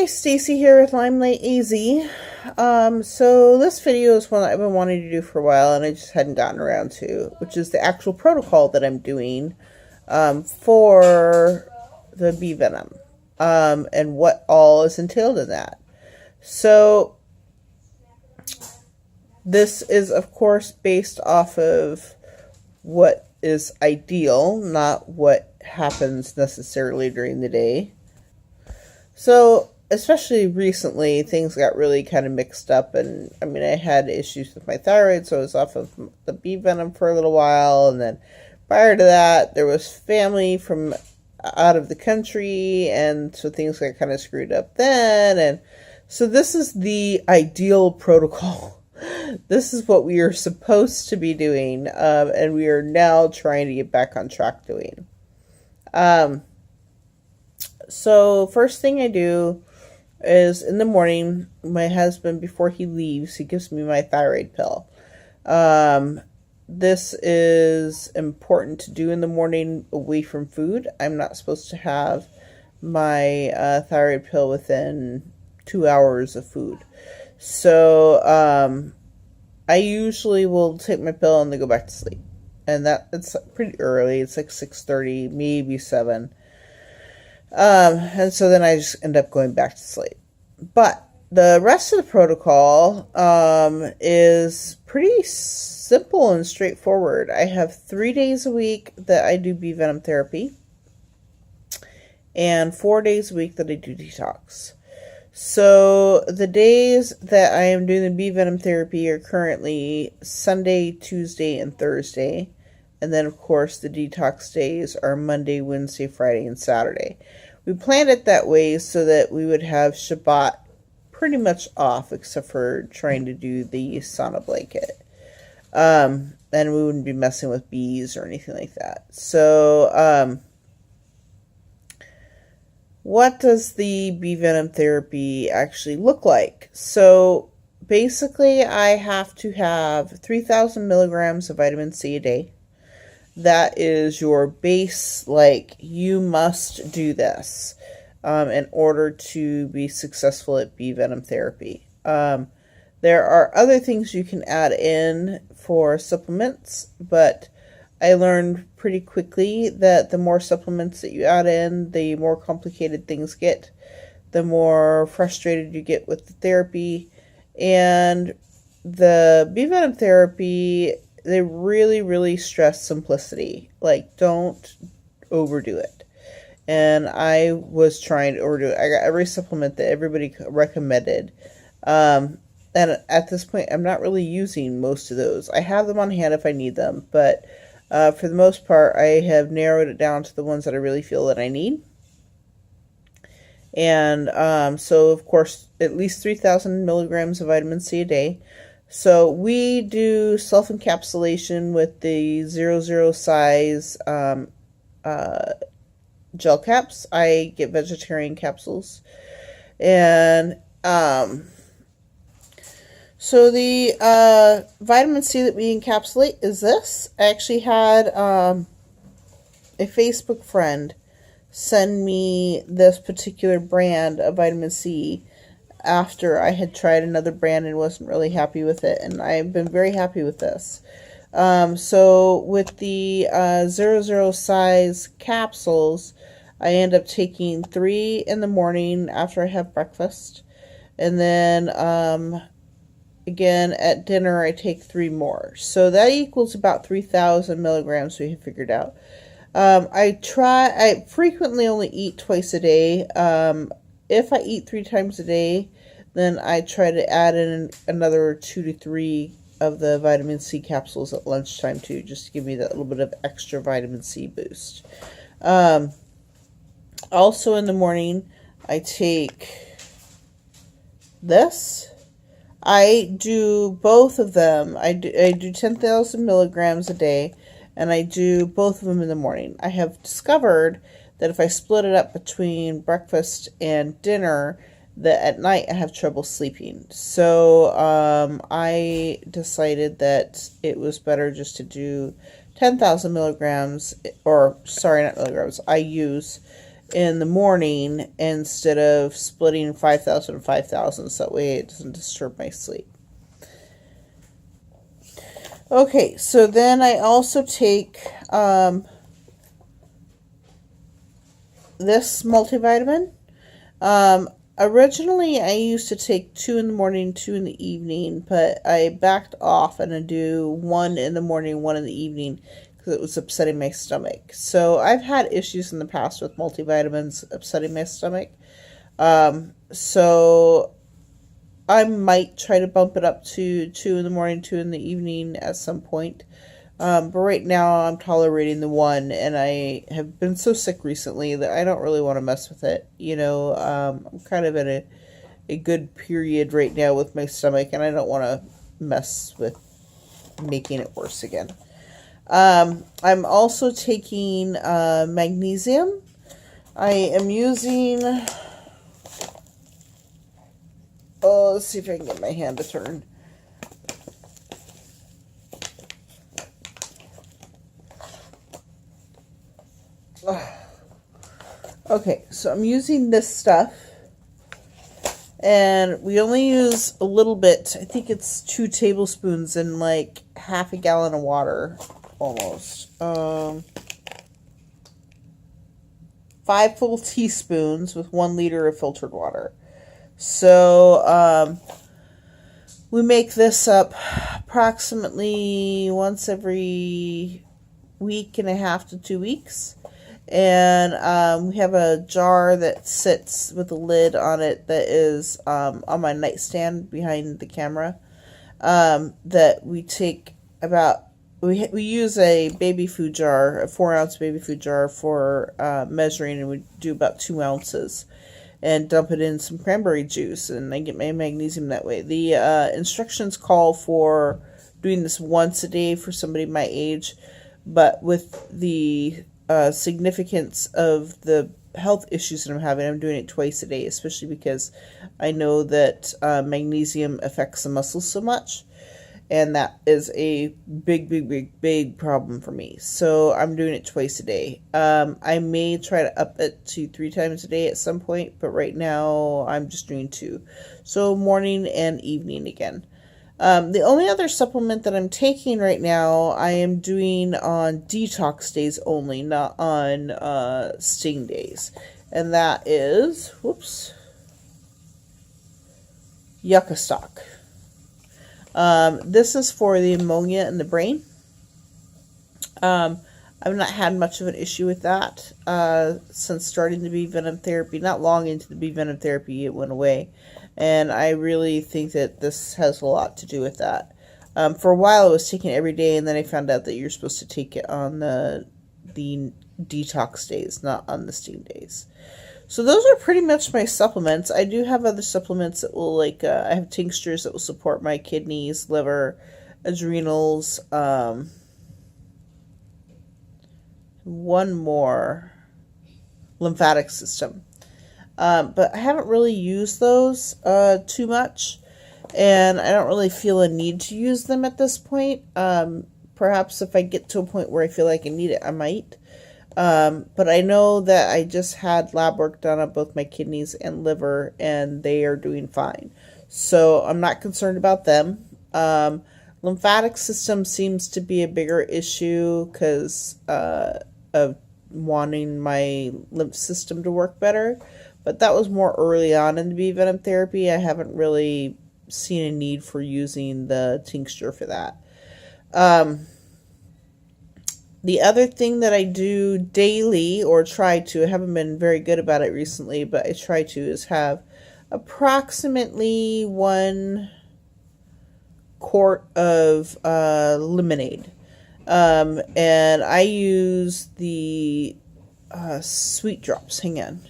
Stacy here with Limelight AZ. So this video is one I've been wanting to do for a while and I just hadn't gotten around to, which is the actual protocol that I'm doing for the bee venom and what all is entailed in that. So this is, of course, based off of what is ideal, not what happens necessarily during the day. So, especially recently, things got really kind of mixed up, and I mean, I had issues with my thyroid, so I was off of the bee venom for a little while, and then prior to that, there was family from out of the country, and so things got kind of screwed up then, and so this is the ideal protocol. This is what we are supposed to be doing, and we are now trying to get back on track doing. So first thing I do is in the morning, my husband, before he leaves, he gives me my thyroid pill. This is important to do in the morning away from food. I'm not supposed to have my thyroid pill within 2 hours of food. So I usually will take my pill and then go back to sleep. And it's pretty early. It's like 6:30, maybe 7. And so then I just end up going back to sleep. But the rest of the protocol is pretty simple and straightforward. I have 3 days a week that I do bee venom therapy, and 4 days a week that I do detox. So the days that I am doing the bee venom therapy are currently Sunday, Tuesday, and Thursday. And then, of course, the detox days are Monday, Wednesday, Friday, and Saturday. We planned it that way so that we would have Shabbat pretty much off, except for trying to do the sauna blanket. And we wouldn't be messing with bees or anything like that. So, what does the bee venom therapy actually look like? So, basically, I have to have 3,000 milligrams of vitamin C a day. That is your base, like, you must do this in order to be successful at bee venom therapy. There are other things you can add in for supplements, but I learned pretty quickly that the more supplements that you add in, the more complicated things get, the more frustrated you get with the therapy. And the bee venom therapy, they really, really stress simplicity. Like, don't overdo it. And I was trying to overdo it. I got every supplement that everybody recommended. And at this point, I'm not really using most of those. I have them on hand if I need them. But for the most part, I have narrowed it down to the ones that I really feel that I need. And so, of course, at least 3,000 milligrams of vitamin C a day. So we do self-encapsulation with the 00 size gel caps. I get vegetarian capsules. And so the vitamin C that we encapsulate is this. I actually had a Facebook friend send me this particular brand of vitamin C after I had tried another brand and wasn't really happy with it, and I've been very happy with this. So with the 00 size capsules, I end up taking 3 in the morning after I have breakfast, and then again at dinner I take 3 more. So that equals about 3,000 milligrams we have figured out. I frequently only eat twice a day. If I eat 3 times a day, then I try to add in another 2 to 3 of the vitamin C capsules at lunchtime too, just to give me that little bit of extra vitamin C boost. Also in the morning, I take this. I do both of them. I do 10,000 milligrams a day, and I do both of them in the morning. I have discovered that if I split it up between breakfast and dinner, that at night I have trouble sleeping. So I decided that it was better just to do 10,000 milligrams, or sorry, not milligrams, IUs, in the morning instead of splitting 5,000 and 5,000, so that way it doesn't disturb my sleep. Okay, so then I also take this multivitamin. Originally, I used to take 2 in the morning, 2 in the evening, but I backed off and I do 1 in the morning, 1 in the evening because it was upsetting my stomach. So I've had issues in the past with multivitamins upsetting my stomach. So I might try to bump it up to 2 in the morning, 2 in the evening at some point. But right now I'm tolerating the 1, and I have been so sick recently that I don't really want to mess with it. I'm kind of in a good period right now with my stomach, and I don't want to mess with making it worse again. I'm also taking magnesium. I am using... Oh, let's see if I can get my hand to turn. Okay, so I'm using this stuff, and we only use a little bit. I think it's 2 tablespoons in like half a gallon of water, almost. 5 full teaspoons with 1 liter of filtered water. So we make this up approximately once every week and a half to 2 weeks. And we have a jar that sits with a lid on it that is on my nightstand behind the camera, that we take about, we use a baby food jar, a 4-ounce baby food jar for measuring, and we do about 2 ounces and dump it in some cranberry juice, and I get my magnesium that way. The instructions call for doing this once a day for somebody my age, but with the significance of the health issues that I'm having, I'm doing it twice a day, especially because I know that magnesium affects the muscles so much, and that is a big problem for me. So I'm doing it twice a day. I may try to up it to 3 times a day at some point, but right now I'm just doing 2. So morning and evening again. The only other supplement that I'm taking right now, I am doing on detox days only, not on sting days. And that is, Yucca Stock. This is for the ammonia in the brain. I've not had much of an issue with that since starting the bee venom therapy. Not long into the bee venom therapy, it went away. And I really think that this has a lot to do with that. For a while, I was taking it every day, and then I found out that you're supposed to take it on the detox days, not on the sting days. So those are pretty much my supplements. I do have other supplements that will, I have tinctures that will support my kidneys, liver, adrenals, one more, lymphatic system. But I haven't really used those too much, and I don't really feel a need to use them at this point. Perhaps if I get to a point where I feel like I need it, I might. But I know that I just had lab work done on both my kidneys and liver, and they are doing fine. So I'm not concerned about them. Lymphatic system seems to be a bigger issue because of wanting my lymph system to work better. But that was more early on in the bee venom therapy. I haven't really seen a need for using the tincture for that. The other thing that I do daily, or try to, I haven't been very good about it recently, but I try to, is have approximately 1 quart of lemonade. And I use the sweet drops. Hang on.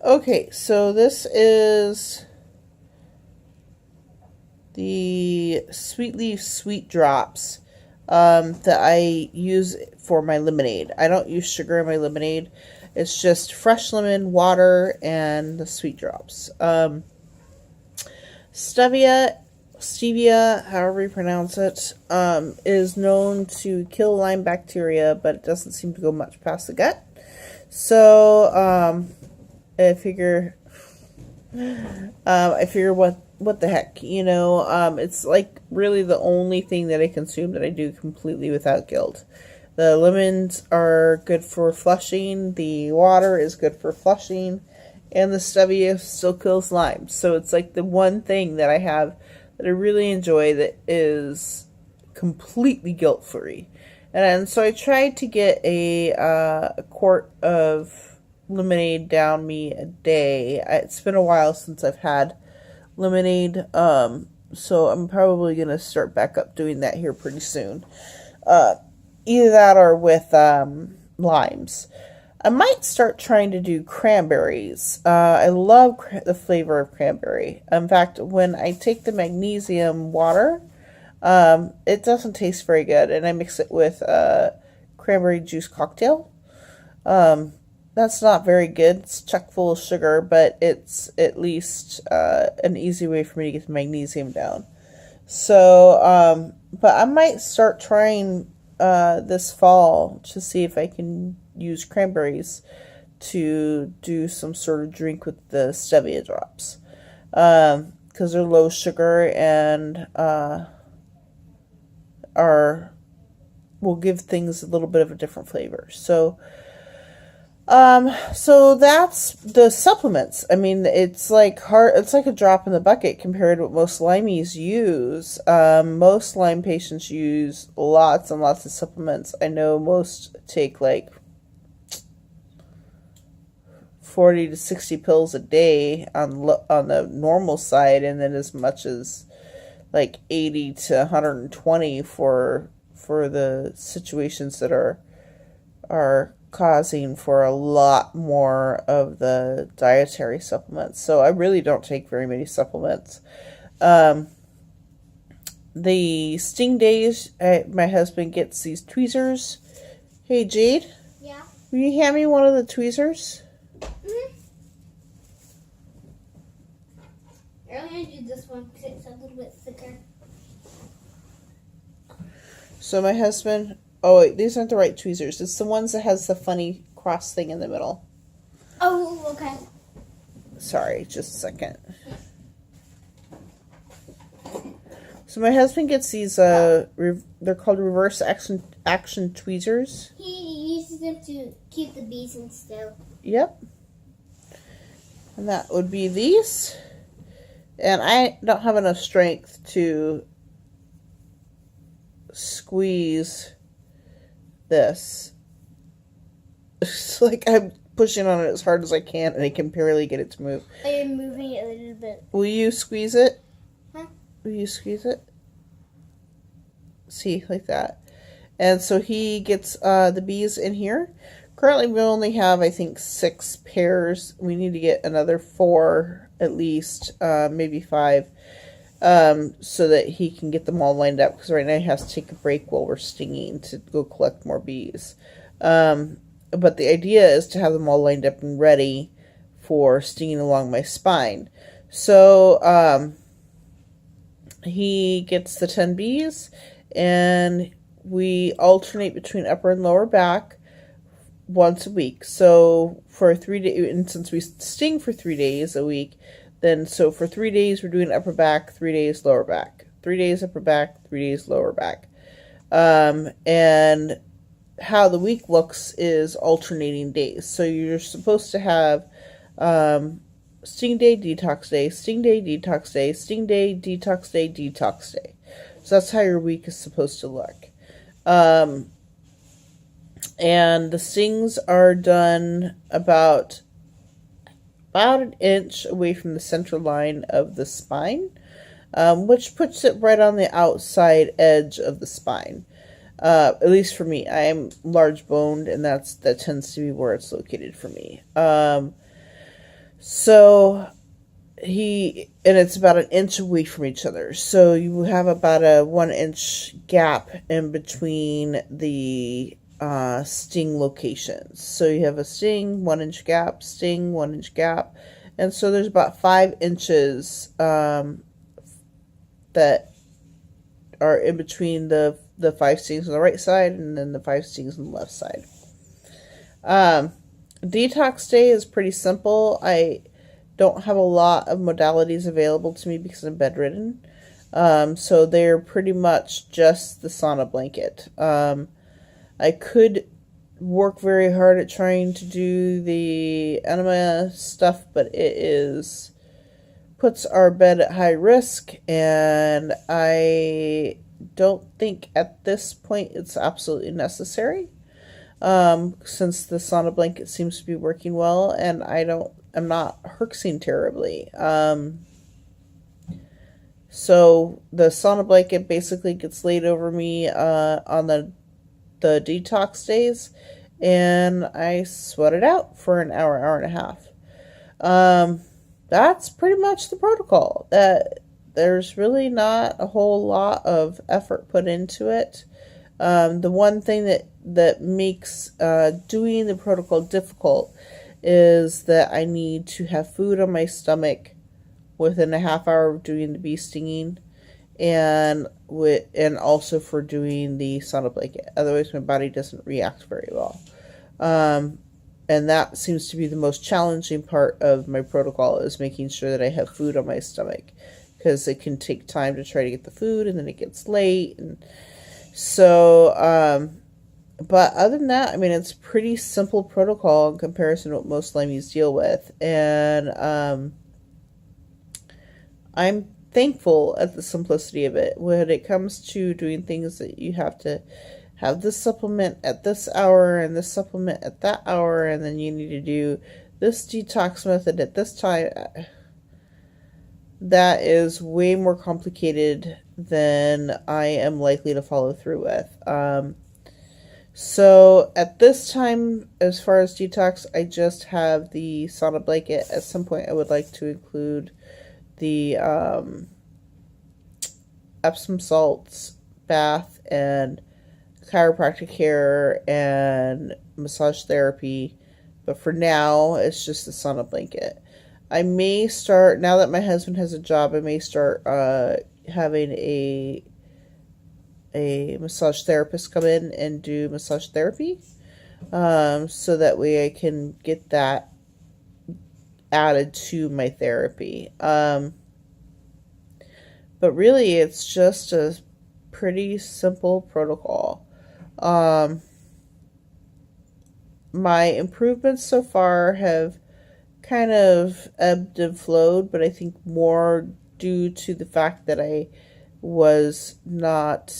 Okay, so this is the Sweet Leaf Sweet Drops that I use for my lemonade. I don't use sugar in my lemonade. It's just fresh lemon, water, and the sweet drops. Stevia, however you pronounce it, is known to kill Lyme bacteria, but it doesn't seem to go much past the gut. So, I figure what the heck, it's like really the only thing that I consume that I do completely without guilt. The lemons are good for flushing, the water is good for flushing, and the stevia still kills Lyme. So it's like the one thing that I have that I really enjoy that is completely guilt free. And so I tried to get a quart of lemonade down me a day. It's been a while since I've had lemonade, so I'm probably going to start back up doing that here pretty soon. Either that or with limes. I might start trying to do cranberries. I love the flavor of cranberry. In fact, when I take the magnesium water, it doesn't taste very good, and I mix it with cranberry juice cocktail. That's not very good. It's chock full of sugar, but it's at least an easy way for me to get the magnesium down. So, but I might start trying this fall to see if I can use cranberries to do some sort of drink with the stevia drops. Because they're low sugar and will give things a little bit of a different flavor. So that's the supplements. I mean, it's like a drop in the bucket compared to what most Lymies use. Most Lyme patients use lots and lots of supplements. I know most take like 40 to 60 pills a day on the normal side, and then as much as like 80 to 120 for the situations that are causing for a lot more of the dietary supplements. So I really don't take very many supplements. The sting days, my husband gets these tweezers. Hey, Jade? Yeah? Will you hand me one of the tweezers? Mm-hmm. I'm going to do this one because it's a little bit thicker. So my husband... Oh, wait, these aren't the right tweezers. It's the ones that has the funny cross thing in the middle. Oh, okay. Sorry, just a second. So my husband gets these, they're called reverse action tweezers. He uses them to keep the bees in still. Yep. And that would be these. And I don't have enough strength to squeeze this. It's like I'm pushing on it as hard as I can, and I can barely get it to move. I am moving it a little bit. Will you squeeze it? Huh? Will you squeeze it? See, like that. And so he gets the bees in here. Currently, we only have, I think, 6 pairs. We need to get another 4 at least, maybe 5. So that he can get them all lined up, because right now he has to take a break while we're stinging to go collect more bees. But the idea is to have them all lined up and ready for stinging along my spine. So he gets the 10 bees, and we alternate between upper and lower back once a week. So for 3 days, and since we sting for 3 days a week, then so for 3 days we're doing upper back, 3 days lower back, 3 days upper back, 3 days lower back. And how the week looks is alternating days. So you're supposed to have sting day, detox day, sting day, detox day, sting day, detox day, detox day. So that's how your week is supposed to look. And the stings are done about an inch away from the center line of the spine, which puts it right on the outside edge of the spine. At least for me, I am large boned, and that tends to be where it's located for me. So it's about an inch away from each other. So you have about a 1 inch gap in between the sting locations. So you have a sting, 1 inch gap, sting, 1 inch gap. And so there's about 5 inches that are in between the 5 stings on the right side and then the 5 stings on the left side. Detox day is pretty simple. I don't have a lot of modalities available to me because I'm bedridden. So they're pretty much just the sauna blanket. I could work very hard at trying to do the enema stuff, but it is puts our bed at high risk, and I don't think at this point it's absolutely necessary. Since the sauna blanket seems to be working well, and I'm not herxing terribly. So the sauna blanket basically gets laid over me on the detox days, and I sweat it out for an hour, hour and a half. That's pretty much the protocol. That there's really not a whole lot of effort put into it. The one thing that makes doing the protocol difficult is that I need to have food on my stomach within a half hour of doing the bee stinging, and also for doing the sauna blanket. Otherwise, my body doesn't react very well. And that seems to be the most challenging part of my protocol, is making sure that I have food on my stomach, because it can take time to try to get the food, and then it gets late, and so but other than that, I mean, it's a pretty simple protocol in comparison to what most Lymies deal with, and I'm thankful at the simplicity of it. When it comes to doing things that you have to have this supplement at this hour and this supplement at that hour, and then you need to do this detox method at this time, that is way more complicated than I am likely to follow through with. So at this time, as far as detox, I just have the sauna blanket. At some point, I would like to include the Epsom salts bath and chiropractic care and massage therapy. But for now, it's just the sauna blanket. I may start, now that my husband has a job, I may start having a massage therapist come in and do massage therapy, so that way I can get that added to my therapy. But really, it's just a pretty simple protocol. My improvements so far have kind of ebbed and flowed, but I think more due to the fact that I was not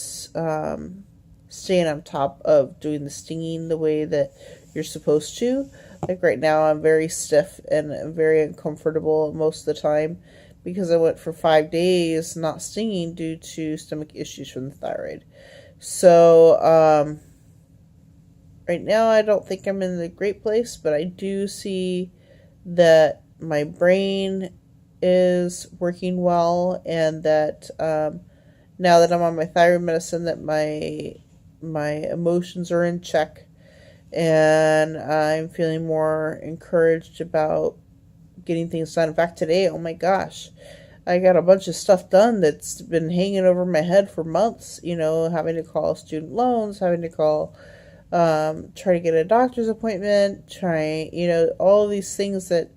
staying on top of doing the stinging the way that you're supposed to. Like right now, I'm very stiff and very uncomfortable most of the time because I went for 5 days not stinging due to stomach issues from the thyroid. So right now, I don't think I'm in the great place, but I do see that my brain is working well, and that now that I'm on my thyroid medicine, that my emotions are in check, and I'm feeling more encouraged about getting things done. In fact, today, oh my gosh, I got a bunch of stuff done that's been hanging over my head for months. Having to call student loans, having to call, try to get a doctor's appointment, all of these things that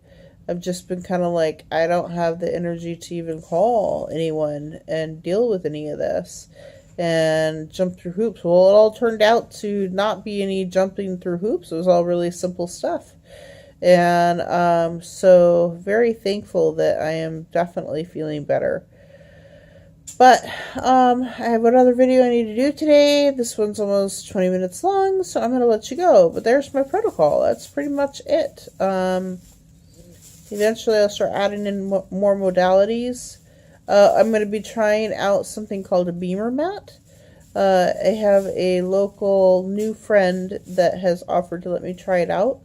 I've just been kind of like, I don't have the energy to even call anyone and deal with any of this and jump through hoops. Well, it all turned out to not be any jumping through hoops. It was all really simple stuff. And so very thankful that I am definitely feeling better. But I have another video I need to do today. This one's almost 20 minutes long, so I'm going to let you go. But there's my protocol. That's pretty much it. Eventually, I'll start adding in more modalities. I'm going to be trying out something called a beamer mat. I have a local new friend that has offered to let me try it out.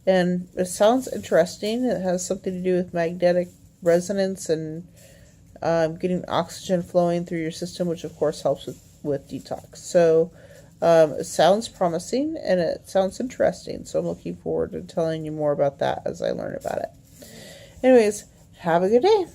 And it sounds interesting. It has something to do with magnetic resonance and getting oxygen flowing through your system, which of course helps with detox. So it sounds promising and it sounds interesting. So I'm looking forward to telling you more about that as I learn about it. Anyways, have a good day.